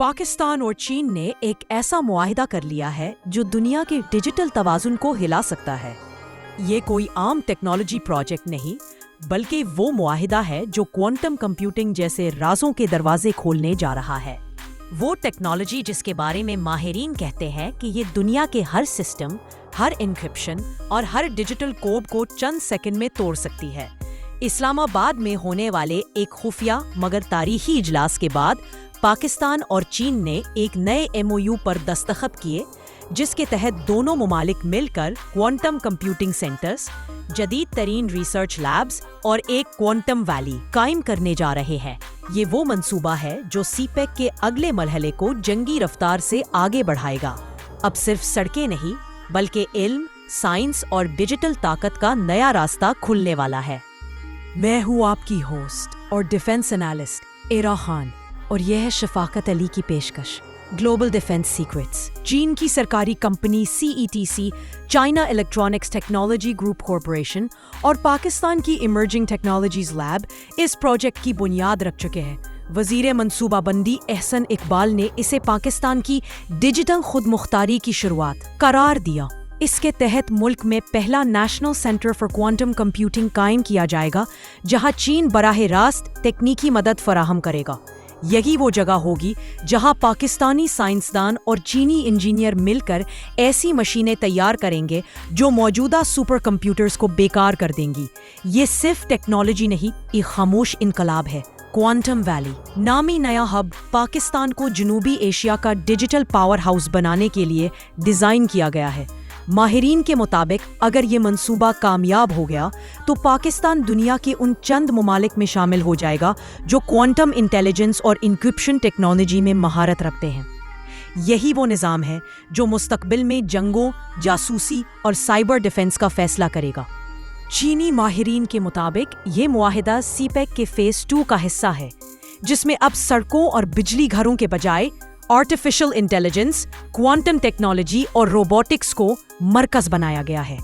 पाकिस्तान और चीन ने एक ऐसा मुआहिदा कर लिया है जो दुनिया के डिजिटल तवाजुन को हिला सकता है। ये कोई आम टेक्नोलॉजी प्रोजेक्ट नहीं, बल्कि वो मुआहिदा है जो क्वांटम कंप्यूटिंग जैसे राजों के दरवाजे खोलने जा रहा है। वो टेक्नोलॉजी जिसके बारे में माहिरीन कहते हैं कि ये दुनिया के हर सिस्टम, हर इंक्रिप्शन और हर डिजिटल कोड को चंद सेकंड में तोड़ सकती है। इस्लामाबाद में होने वाले एक खुफिया मगर तारीखी इजलास के बाद पाकिस्तान और चीन ने एक नए MOU पर दस्तखत किए, जिसके तहत दोनों ममालिक मिलकर क्वांटम कंप्यूटिंग सेंटर्स, जदीद तरीन रिसर्च लैब्स और एक क्वांटम वैली कायम करने जा रहे हैं। ये वो मंसूबा है जो CPEC के अगले मरहले को जंगी रफ्तार से आगे बढ़ाएगा। अब सिर्फ सड़कें नहीं, बल्कि इल्म, साइंस और डिजिटल ताकत का नया रास्ता खुलने वाला है। मैं हूँ आपकी होस्ट और डिफेंस एनालिस्ट इरा खान, और यह है शफाकत अली की पेशकश ग्लोबल डिफेंस सीक्रेट्स। चीन की सरकारी company CETC, China electronics technology group corporation और पाकिस्तान की इमर्जिंग टेक्नोलॉजीज लैब इस प्रोजेक्ट की बुनियाद रख चुके हैं। वजीर मनसूबाबंदी एहसन इकबाल ने इसे पाकिस्तान की डिजिटल खुद मुख्तारी की शुरुआत करार दिया। इसके तहत मुल्क में पहला national centre for quantum computing कायम किया जाएगा, जहां चीन बराह रास्त तकनीकी मदद फराहम करेगा। यही वो जगह होगी जहां पाकिस्तानी साइंसदान और चीनी इंजीनियर मिलकर ऐसी मशीनें तैयार करेंगे जो मौजूदा सुपर कंप्यूटर्स को बेकार कर देंगी। ये सिर्फ टेक्नोलॉजी नहीं, एक खामोश इनकलाब है। क्वांटम वैली नामी नया हब पाकिस्तान को जनूबी एशिया का डिजिटल पावर हाउस बनाने के लिए डिजाइन किया गया है। माहिरीन के मुताबिक अगर ये मंसूबा कामयाब हो गया तो पाकिस्तान दुनिया के उन चंद ममालिक में शामिल हो जाएगा जो क्वांटम इंटेलिजेंस और इंक्रिप्शन टेक्नोलॉजी में महारत रखते हैं। यही वो निज़ाम है जो मुस्तकबिल में जंगों, जासूसी और साइबर डिफेंस का फैसला करेगा। चीनी माहिरीन के मुताबिक ये मुआहिदा CPEC के फेज 2 का हिस्सा है, जिसमें अब सड़कों और बिजली घरों के बजाय आर्टिफिशियल इंटेलिजेंस, क्वांटम टेक्नोलॉजी और रोबोटिक्स को मरकज बनाया गया है।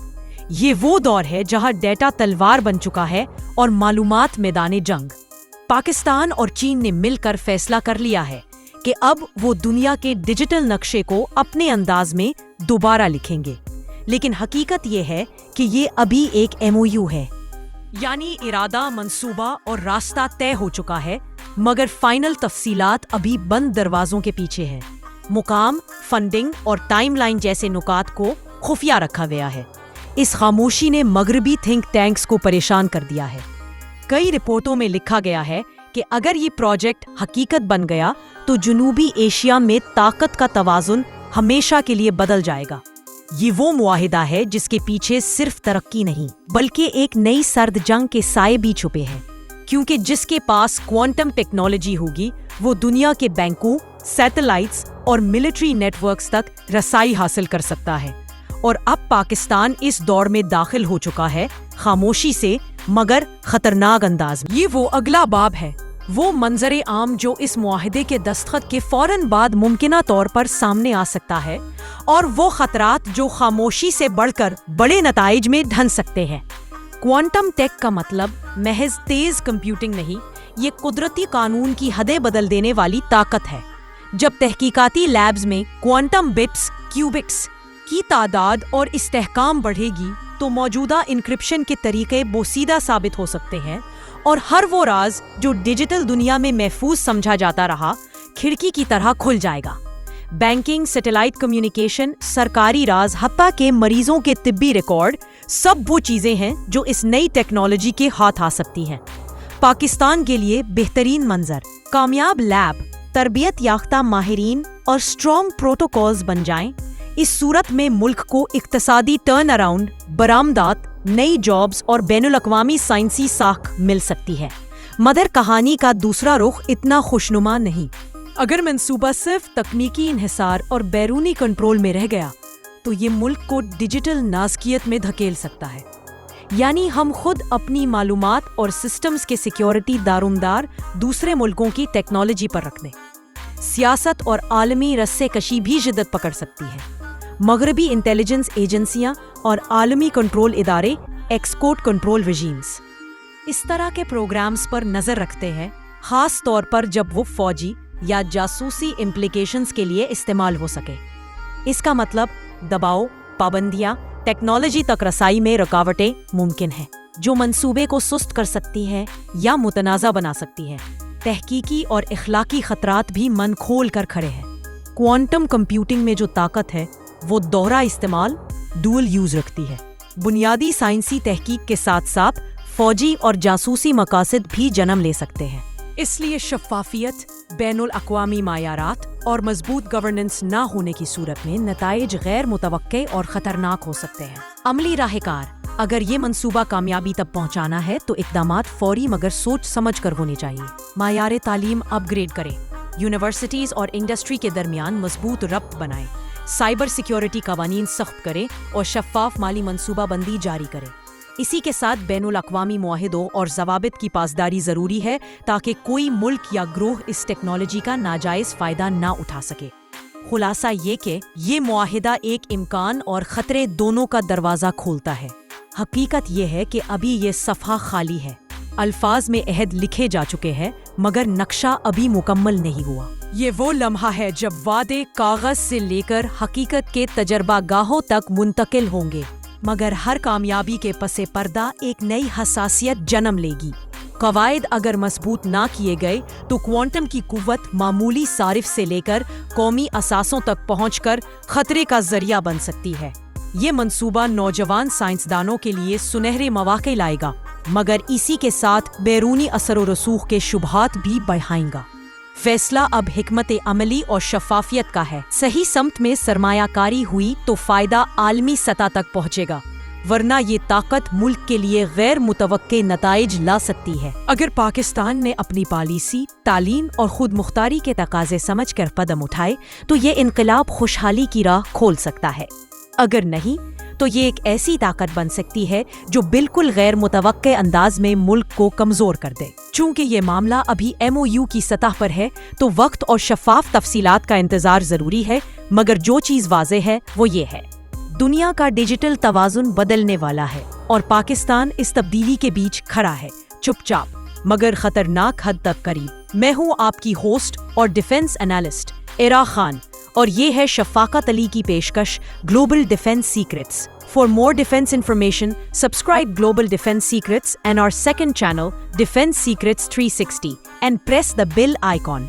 ये वो दौर है जहां डेटा तलवार बन चुका है और मालूमात मैदाने जंग। पाकिस्तान और चीन ने मिलकर फैसला कर लिया है कि अब वो दुनिया के डिजिटल नक्शे को अपने अंदाज में दोबारा लिखेंगे। लेकिन हकीकत ये है कि ये अभी एक MOU है, यानी इरादा, मंसूबा और रास्ता तय हो चुका है, मगर फाइनल तफसीलात अभी बंद दरवाजों के पीछे है। मुकाम, फंडिंग और टाइमलाइन जैसे नुकात को खुफिया रखा गया है। इस खामोशी ने मगरबी थिंक टैंक्स को परेशान कर दिया है। कई रिपोर्टों में लिखा गया है कि अगर ये प्रोजेक्ट हकीकत बन गया तो जनूबी एशिया में ताकत का तवाजुन हमेशा के लिए बदल जाएगा। ये वो मुआहिदा है जिसके पीछे सिर्फ तरक्की नहीं, बल्कि एक नई सर्द जंग के साए भी छुपे हैं, क्योंकि जिसके पास क्वांटम टेक्नोलॉजी होगी वो दुनिया के बैंकों, सैटेलाइट्स और मिलिट्री नेटवर्क्स तक रसाई हासिल कर सकता है। और अब पाकिस्तान इस दौर में दाखिल हो चुका है, खामोशी से मगर खतरनाक अंदाज में। ये वो अगला बाब है, वो मंजरे आम जो इस मुआहिदे के दस्तखत के फौरन बाद मुमकिना तौर पर सामने आ सकता है, और वो खतरात जो खामोशी से बढ़कर बड़े नताइज में ढल सकते हैं। क्वांटम टेक का मतलब महज तेज कंप्यूटिंग नहीं, ये कुदरती कानून की हदें बदल देने वाली ताकत है। जब तहकीकाती लैब्स में क्वांटम बिट्स, क्यूबिट्स की तादाद और इस्तेहकाम बढ़ेगी तो मौजूदा इंक्रिप्शन के तरीके बोसीदा साबित हो सकते हैं, और हर वो राज जो डिजिटल दुनिया में महफूज समझा जाता रहा, खिड़की की तरह खुल जाएगा। बैंकिंग, सैटेलाइट कम्युनिकेशन, सरकारी राज, हत्ता के मरीजों के तिब्बी रिकॉर्ड, सब वो चीजें हैं जो इस नई टेक्नोलॉजी के हाथ आ सकती हैं। पाकिस्तान के लिए बेहतरीन मंजर कामयाब लैब, तरबियत याफ्ता माहिरीन और स्ट्रॉन्ग प्रोटोकॉल्स बन जाएं। इस सूरत में मुल्क को इक्तसादी टर्न अराउंड, बरामदात, नई जॉब्स और बैनुल-अक़वामी साइंसी साख मिल सकती है। मगर कहानी का दूसरा रुख इतना खुशनुमा नहीं। अगर मंसूबा सिर्फ तकनीकी इन्हिसार और बैरूनी कंट्रोल में रह गया तो ये मुल्क को डिजिटल नाज़कियत में धकेल सकता है। यानी हम खुद अपनी मालूमात और सिस्टम्स के सिक्योरिटी दारोमदार दूसरे मुल्कों की टेक्नोलॉजी पर रख दें। सियासत और आलमी रस्से कशी भी शिद्दत पकड़ सकती है। मगरबी इंटेलिजेंस एजेंसियां और आलमी कंट्रोल इदारे, एक्सपोर्ट कंट्रोल रजीम्स इस तरह के प्रोग्राम्स पर नजर रखते हैं, खास तौर पर जब वो फौजी, یا جاسوسی امپلیکیشنز کے لیے استعمال ہو سکے۔ اس کا مطلب دباؤ، پابندیاں، ٹیکنالوجی تک رسائی میں رکاوٹیں ممکن ہیں، جو منصوبے کو سست کر سکتی ہیں یا متنازع بنا سکتی ہیں۔ تحقیقی اور اخلاقی خطرات بھی من کھول کر کھڑے ہیں۔ کوانٹم کمپیوٹنگ میں جو طاقت ہے وہ دوہرا استعمال، ڈول یوز رکھتی ہے۔ بنیادی سائنسی تحقیق کے ساتھ ساتھ فوجی اور جاسوسی مقاصد بھی جنم لے سکتے ہیں۔ اس لیے شفافیت، بین الاقوامی معیارات اور مضبوط گورننس نہ ہونے کی صورت میں نتائج غیر متوقع اور خطرناک ہو سکتے ہیں۔ عملی راہ کار: اگر یہ منصوبہ کامیابی تک پہنچانا ہے تو اقدامات فوری مگر سوچ سمجھ کر ہونے چاہیے۔ معیار تعلیم اپ گریڈ کریں، یونیورسٹیز اور انڈسٹری کے درمیان مضبوط ربط بنائیں، سائبر سیکیورٹی قوانین سخت کریں اور شفاف مالی منصوبہ بندی جاری کریں۔ اسی کے ساتھ بین الاقوامی معاہدوں اور ضوابط کی پاسداری ضروری ہے تاکہ کوئی ملک یا گروہ اس ٹیکنالوجی کا ناجائز فائدہ نہ اٹھا سکے۔ خلاصہ یہ کہ یہ معاہدہ ایک امکان اور خطرے دونوں کا دروازہ کھولتا ہے۔ حقیقت یہ ہے کہ ابھی یہ صفحہ خالی ہے، الفاظ میں عہد لکھے جا چکے ہیں مگر نقشہ ابھی مکمل نہیں ہوا۔ یہ وہ لمحہ ہے جب وعدے کاغذ سے لے کر حقیقت کے تجربہ گاہوں تک منتقل ہوں گے، مگر ہر کامیابی کے پس پردہ ایک نئی حساسیت جنم لے گی۔ قواعد اگر مضبوط نہ کیے گئے تو کوانٹم کی قوت معمولی صارف سے لے کر قومی اثاثوں تک پہنچ کر خطرے کا ذریعہ بن سکتی ہے۔ یہ منصوبہ نوجوان سائنسدانوں کے لیے سنہرے مواقع لائے گا، مگر اسی کے ساتھ بیرونی اثر و رسوخ کے شبہات بھی بڑھائیں گا۔ فیصلہ اب حکمت عملی اور شفافیت کا ہے۔ صحیح سمت میں سرمایہ کاری ہوئی تو فائدہ عالمی سطح تک پہنچے گا، ورنہ یہ طاقت ملک کے لیے غیر متوقع نتائج لا سکتی ہے۔ اگر پاکستان نے اپنی پالیسی، تعلیم اور خود مختاری کے تقاضے سمجھ کر قدم اٹھائے تو یہ انقلاب خوشحالی کی راہ کھول سکتا ہے۔ اگر نہیں تو یہ ایک ایسی طاقت بن سکتی ہے جو بالکل غیر متوقع انداز میں ملک کو کمزور کر دے۔ چونکہ یہ معاملہ ابھی MOU کی سطح پر ہے تو وقت اور شفاف تفصیلات کا انتظار ضروری ہے، مگر جو چیز واضح ہے وہ یہ ہے: دنیا کا ڈیجیٹل توازن بدلنے والا ہے اور پاکستان اس تبدیلی کے بیچ کھڑا ہے، چپ چاپ مگر خطرناک حد تک قریب۔ میں ہوں آپ کی ہوسٹ اور ڈیفنس انالسٹ عرا خان، اور یہ ہے شفاقت علی کی پیشکش global defence secrets. For more defense information, subscribe Global Defense Secrets and our second channel, Defense Secrets 360, and press the bell icon.